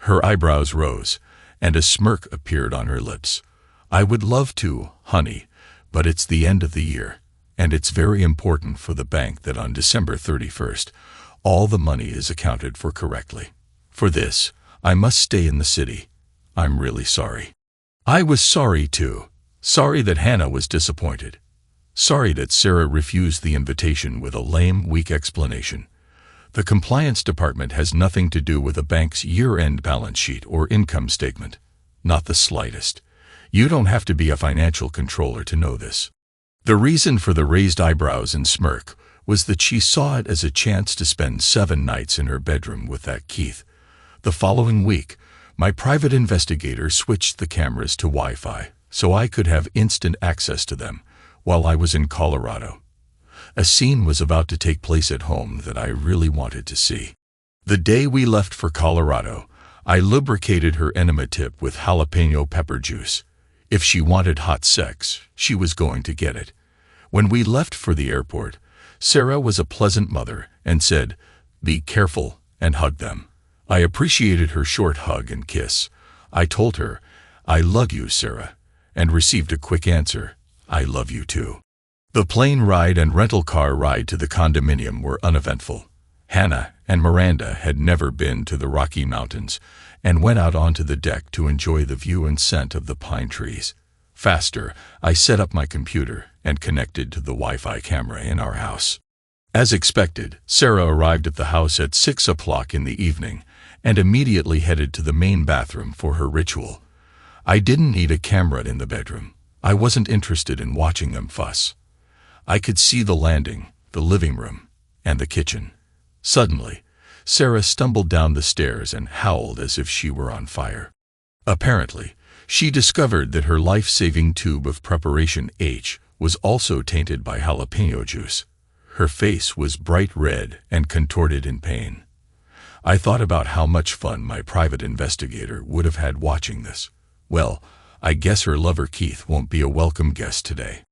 Her eyebrows rose, and a smirk appeared on her lips. "I would love to, honey, but it's the end of the year, and it's very important for the bank that on December 31st, all the money is accounted for correctly. For this, I must stay in the city. I'm really sorry." I was sorry too. Sorry that Hannah was disappointed. Sorry that Sarah refused the invitation with a lame, weak explanation. The compliance department has nothing to do with a bank's year-end balance sheet or income statement. Not the slightest. You don't have to be a financial controller to know this. The reason for the raised eyebrows and smirk was that she saw it as a chance to spend 7 nights in her bedroom with that Keith. The following week, my private investigator switched the cameras to Wi-Fi so I could have instant access to them while I was in Colorado. A scene was about to take place at home that I really wanted to see. The day we left for Colorado, I lubricated her enema tip with jalapeno pepper juice. If she wanted hot sex, she was going to get it. When we left for the airport, Sarah was a pleasant mother and said, "Be careful," and hugged them. I appreciated her short hug and kiss. I told her, "I love you, Sarah," and received a quick answer, "I love you too." The plane ride and rental car ride to the condominium were uneventful. Hannah and Miranda had never been to the Rocky Mountains and went out onto the deck to enjoy the view and scent of the pine trees. Faster, I set up my computer and connected to the Wi-Fi camera in our house. As expected, Sarah arrived at the house at 6 o'clock in the evening and immediately headed to the main bathroom for her ritual. I didn't need a camera in the bedroom. I wasn't interested in watching them fuss. I could see the landing, the living room, and the kitchen. Suddenly, Sarah stumbled down the stairs and howled as if she were on fire. Apparently, she discovered that her life-saving tube of preparation H was also tainted by jalapeno juice. Her face was bright red and contorted in pain. I thought about how much fun my private investigator would have had watching this. Well, I guess her lover Keith won't be a welcome guest today.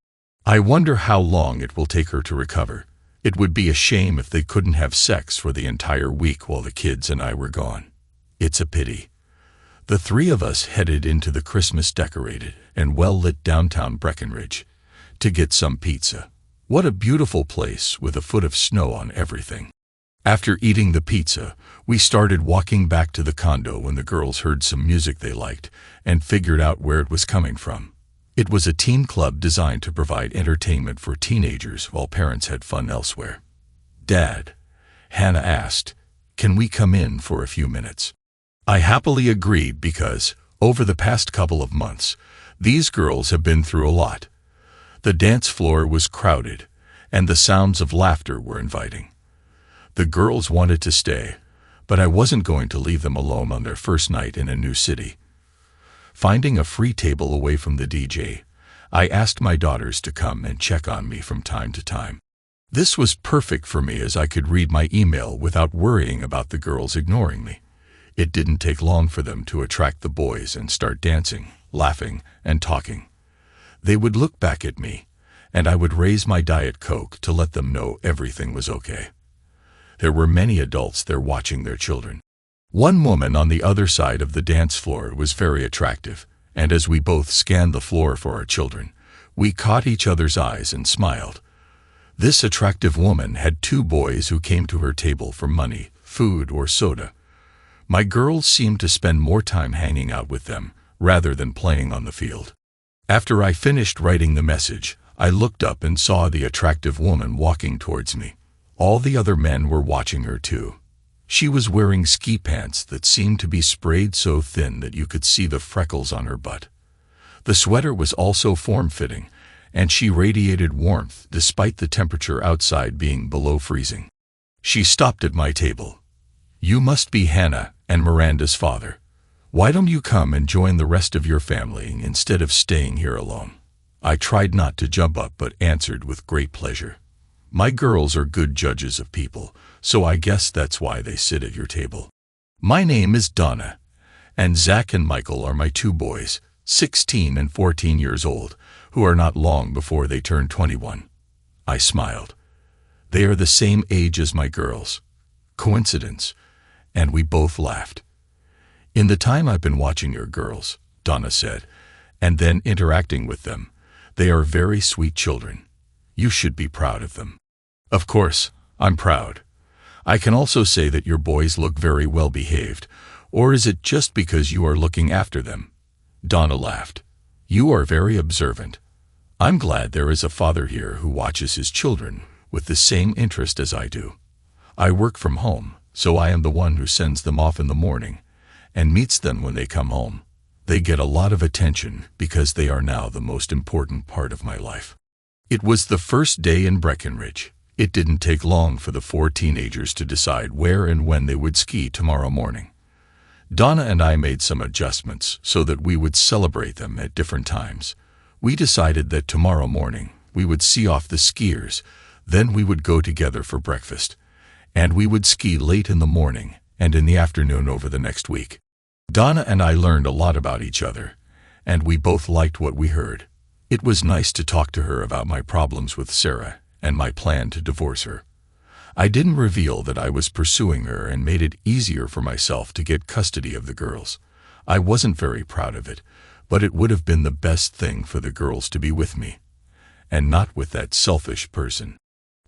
I wonder how long it will take her to recover. It would be a shame if they couldn't have sex for the entire week while the kids and I were gone. It's a pity. The three of us headed into the Christmas decorated and well-lit downtown Breckenridge to get some pizza. What a beautiful place with a foot of snow on everything. After eating the pizza, we started walking back to the condo when the girls heard some music they liked and figured out where it was coming from. It was a teen club designed to provide entertainment for teenagers while parents had fun elsewhere. "Dad," Hannah asked, "can we come in for a few minutes?" I happily agreed because, over the past couple of months, these girls have been through a lot. The dance floor was crowded, and the sounds of laughter were inviting. The girls wanted to stay, but I wasn't going to leave them alone on their first night in a new city. Finding a free table away from the DJ, I asked my daughters to come and check on me from time to time. This was perfect for me as I could read my email without worrying about the girls ignoring me. It didn't take long for them to attract the boys and start dancing, laughing, and talking. They would look back at me, and I would raise my Diet Coke to let them know everything was okay. There were many adults there watching their children. One woman on the other side of the dance floor was very attractive, and as we both scanned the floor for our children, we caught each other's eyes and smiled. This attractive woman had two boys who came to her table for money, food, or soda. My girls seemed to spend more time hanging out with them rather than playing on the field. After I finished writing the message, I looked up and saw the attractive woman walking towards me. All the other men were watching her too. She was wearing ski pants that seemed to be sprayed so thin that you could see the freckles on her butt. The sweater was also form-fitting, and she radiated warmth despite the temperature outside being below freezing. She stopped at my table. "You must be Hannah and Miranda's father. Why don't you come and join the rest of your family instead of staying here alone?" I tried not to jump up but answered with great pleasure. "My girls are good judges of people, so I guess that's why they sit at your table. My name is Donna, and Zach and Michael are my two boys, 16 and 14 years old, who are not long before they turn 21. I smiled. They are the same age as my girls. Coincidence? And we both laughed. "In the time I've been watching your girls," Donna said, "and then interacting with them, they are very sweet children. You should be proud of them." Of course, I'm proud. I can also say that your boys look very well behaved, or is it just because you are looking after them? Donna laughed. "You are very observant. I'm glad there is a father here who watches his children with the same interest as I do. I work from home, so I am the one who sends them off in the morning and meets them when they come home. They get a lot of attention because they are now the most important part of my life." It was the first day in Breckenridge. It didn't take long for the four teenagers to decide where and when they would ski tomorrow morning. Donna and I made some adjustments so that we would celebrate them at different times. We decided that tomorrow morning we would see off the skiers, then we would go together for breakfast, and we would ski late in the morning and in the afternoon over the next week. Donna and I learned a lot about each other, and we both liked what we heard. It was nice to talk to her about my problems with Sarah and my plan to divorce her. I didn't reveal that I was pursuing her and made it easier for myself to get custody of the girls. I wasn't very proud of it, but it would have been the best thing for the girls to be with me, and not with that selfish person.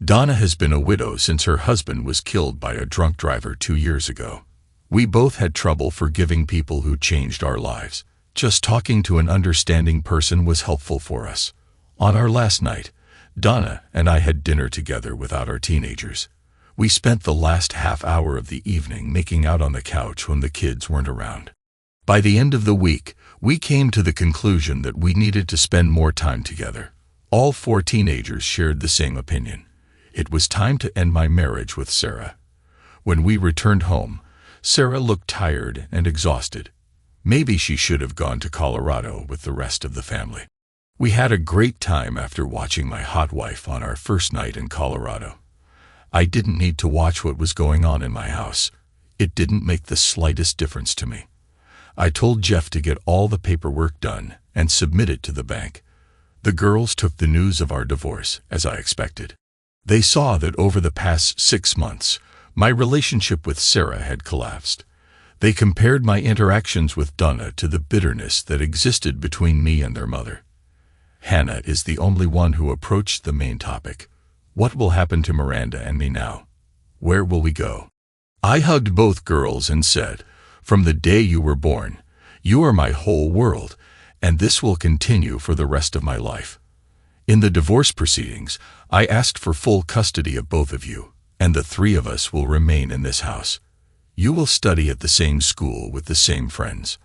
Donna has been a widow since her husband was killed by a drunk driver 2 years ago. We both had trouble forgiving people who changed our lives. Just talking to an understanding person was helpful for us. On our last night, Donna and I had dinner together without our teenagers. We spent the last half hour of the evening making out on the couch when the kids weren't around. By the end of the week, we came to the conclusion that we needed to spend more time together. All 4 teenagers shared the same opinion. It was time to end my marriage with Sarah. When we returned home, Sarah looked tired and exhausted. Maybe she should have gone to Colorado with the rest of the family. We had a great time after watching My Hot Wife on our first night in Colorado. I didn't need to watch what was going on in my house. It didn't make the slightest difference to me. I told Jeff to get all the paperwork done and submit it to the bank. The girls took the news of our divorce as I expected. They saw that over the past 6 months, my relationship with Sarah had collapsed. They compared my interactions with Donna to the bitterness that existed between me and their mother. Hannah is the only one who approached the main topic. What will happen to Miranda and me now? Where will we go? I hugged both girls and said, "From the day you were born, you are my whole world, and this will continue for the rest of my life." In the divorce proceedings, I asked for full custody of both of you, and the 3 of us will remain in this house. You will study at the same school with the same friends.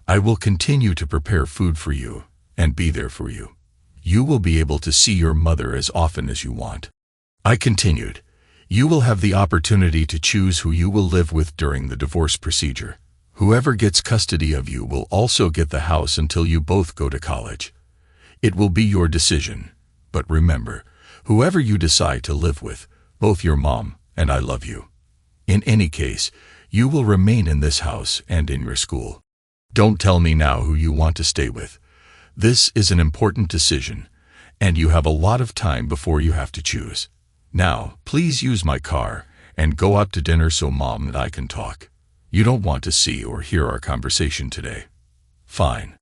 I will continue to prepare food for you and be there for you. You will be able to see your mother as often as you want. I continued, "You will have the opportunity to choose who you will live with during the divorce procedure. Whoever gets custody of you will also get the house until you both go to college. It will be your decision, but remember, whoever you decide to live with, both your mom and I love you. In any case, you will remain in this house and in your school. Don't tell me now who you want to stay with. This is an important decision, and you have a lot of time before you have to choose. Now, please use my car and go out to dinner so Mom and I can talk. You don't want to see or hear our conversation today." Fine.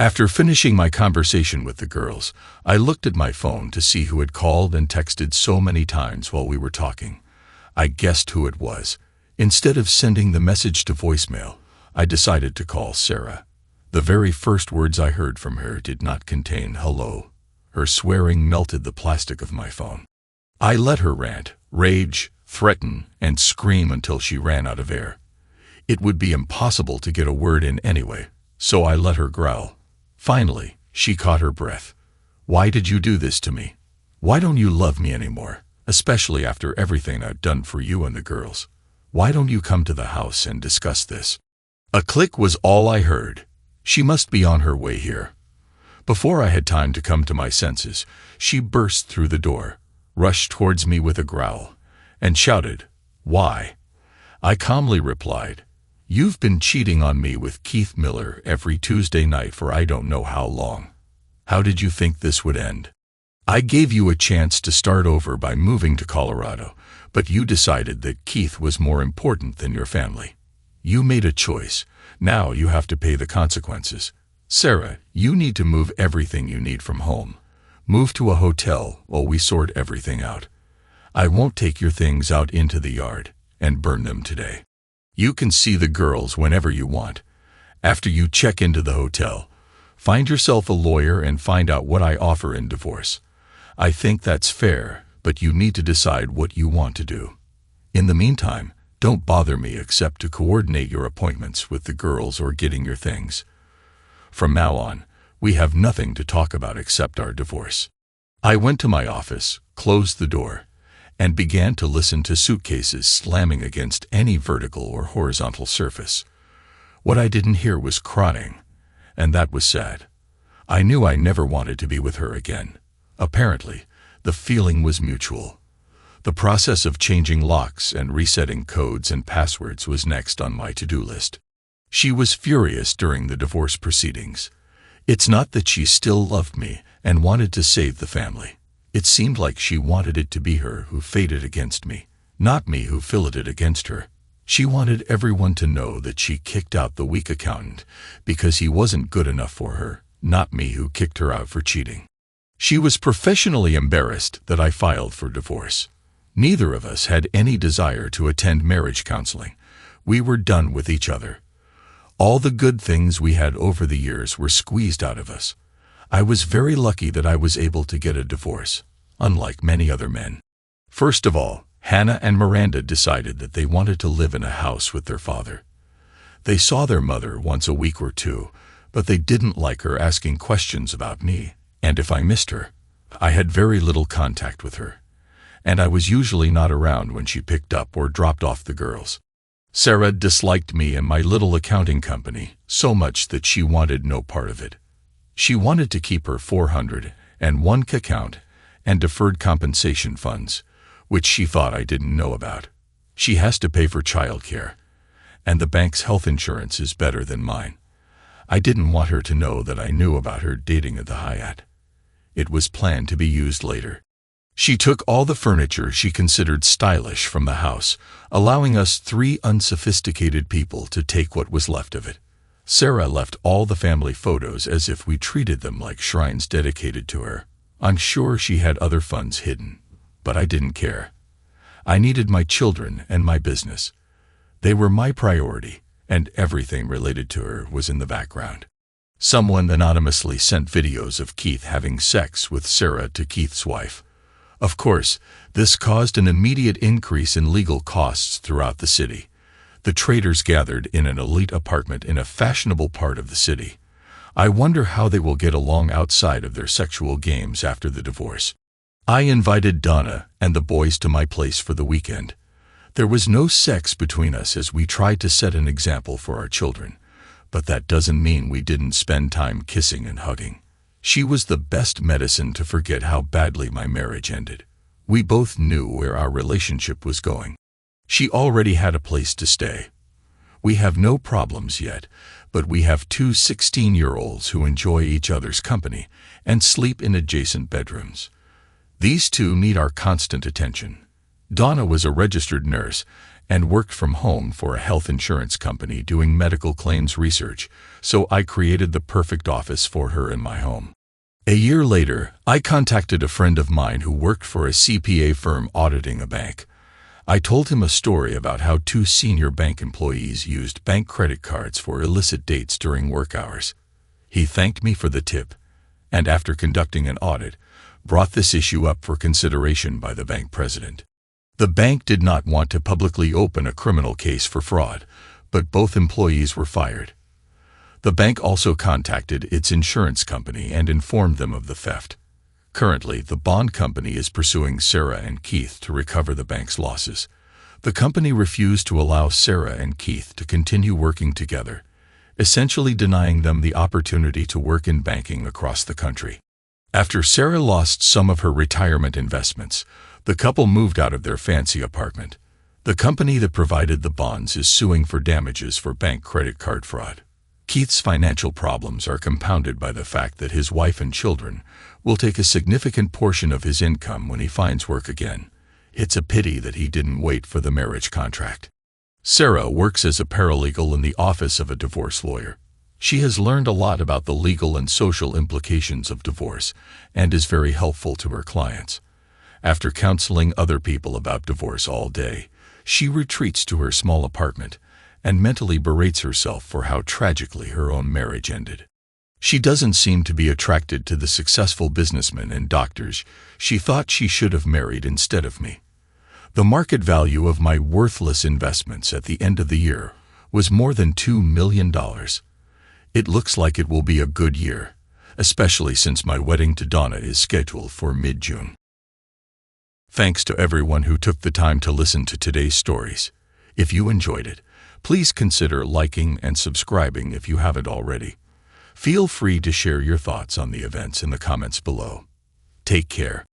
After finishing my conversation with the girls, I looked at my phone to see who had called and texted so many times while we were talking. I guessed who it was. Instead of sending the message to voicemail, I decided to call Sarah. The very first words I heard from her did not contain hello. Her swearing melted the plastic of my phone. I let her rant, rage, threaten, and scream until she ran out of air. It would be impossible to get a word in anyway, so I let her growl. Finally, she caught her breath. "Why did you do this to me? Why don't you love me anymore, especially after everything I've done for you and the girls? Why don't you come to the house and discuss this?" A click was all I heard. She must be on her way here. Before I had time to come to my senses, she burst through the door, rushed towards me with a growl, and shouted, "Why?" I calmly replied, "You've been cheating on me with Keith Miller every Tuesday night for I don't know how long. How did you think this would end? I gave you a chance to start over by moving to Colorado, but you decided that Keith was more important than your family. You made a choice. Now you have to pay the consequences. Sarah, you need to move everything you need from home. Move to a hotel while we sort everything out. I won't take your things out into the yard and burn them today. You can see the girls whenever you want. After you check into the hotel, find yourself a lawyer and find out what I offer in divorce. I think that's fair, but you need to decide what you want to do. In the meantime, don't bother me except to coordinate your appointments with the girls or getting your things. From now on, we have nothing to talk about except our divorce." I went to my office, closed the door, and began to listen to suitcases slamming against any vertical or horizontal surface. What I didn't hear was crying, and that was sad. I knew I never wanted to be with her again. Apparently, the feeling was mutual. The process of changing locks and resetting codes and passwords was next on my to-do list. She was furious during the divorce proceedings. It's not that she still loved me and wanted to save the family. It seemed like she wanted it to be her who faded against me, not me who filleted against her. She wanted everyone to know that she kicked out the weak accountant because he wasn't good enough for her, not me who kicked her out for cheating. She was professionally embarrassed that I filed for divorce. Neither of us had any desire to attend marriage counseling. We were done with each other. All the good things we had over the years were squeezed out of us. I was very lucky that I was able to get a divorce, unlike many other men. First of all, Hannah and Miranda decided that they wanted to live in a house with their father. They saw their mother once a week or two, but they didn't like her asking questions about me, and if I missed her, I had very little contact with her. and I was usually not around when she picked up or dropped off the girls. Sarah disliked me and my little accounting company so much that she wanted no part of it. She wanted to keep her 401k account and deferred compensation funds, which she thought I didn't know about. She has to pay for childcare, and the bank's health insurance is better than mine. I didn't want her to know that I knew about her dating at the Hyatt. It was planned to be used later. She took all the furniture she considered stylish from the house, allowing us 3 unsophisticated people to take what was left of it. Sarah left all the family photos as if we treated them like shrines dedicated to her. I'm sure she had other funds hidden, but I didn't care. I needed my children and my business. They were my priority, and everything related to her was in the background. Someone anonymously sent videos of Keith having sex with Sarah to Keith's wife. Of course, this caused an immediate increase in legal costs throughout the city. The traders gathered in an elite apartment in a fashionable part of the city. I wonder how they will get along outside of their sexual games after the divorce. I invited Donna and the boys to my place for the weekend. There was no sex between us as we tried to set an example for our children, but that doesn't mean we didn't spend time kissing and hugging. She was the best medicine to forget how badly my marriage ended. We both knew where our relationship was going. She already had a place to stay. We have no problems yet, but we have 2 16-year-olds who enjoy each other's company and sleep in adjacent bedrooms. These 2 need our constant attention. Donna was a registered nurse and worked from home for a health insurance company doing medical claims research, so I created the perfect office for her in my home. A year later, I contacted a friend of mine who worked for a CPA firm auditing a bank. I told him a story about how 2 senior bank employees used bank credit cards for illicit dates during work hours. He thanked me for the tip, and after conducting an audit, brought this issue up for consideration by the bank president. The bank did not want to publicly open a criminal case for fraud, but both employees were fired. The bank also contacted its insurance company and informed them of the theft. Currently, the bond company is pursuing Sarah and Keith to recover the bank's losses. The company refused to allow Sarah and Keith to continue working together, essentially denying them the opportunity to work in banking across the country. After Sarah lost some of her retirement investments, the couple moved out of their fancy apartment. The company that provided the bonds is suing for damages for bank credit card fraud. Keith's financial problems are compounded by the fact that his wife and children will take a significant portion of his income when he finds work again. It's a pity that he didn't wait for the marriage contract. Sarah works as a paralegal in the office of a divorce lawyer. She has learned a lot about the legal and social implications of divorce and is very helpful to her clients. After counseling other people about divorce all day, she retreats to her small apartment and mentally berates herself for how tragically her own marriage ended. She doesn't seem to be attracted to the successful businessmen and doctors she thought she should have married instead of me. The market value of my worthless investments at the end of the year was more than $2 million. It looks like it will be a good year, especially since my wedding to Donna is scheduled for mid-June. Thanks to everyone who took the time to listen to today's stories. If you enjoyed it, please consider liking and subscribing if you haven't already. Feel free to share your thoughts on the events in the comments below. Take care.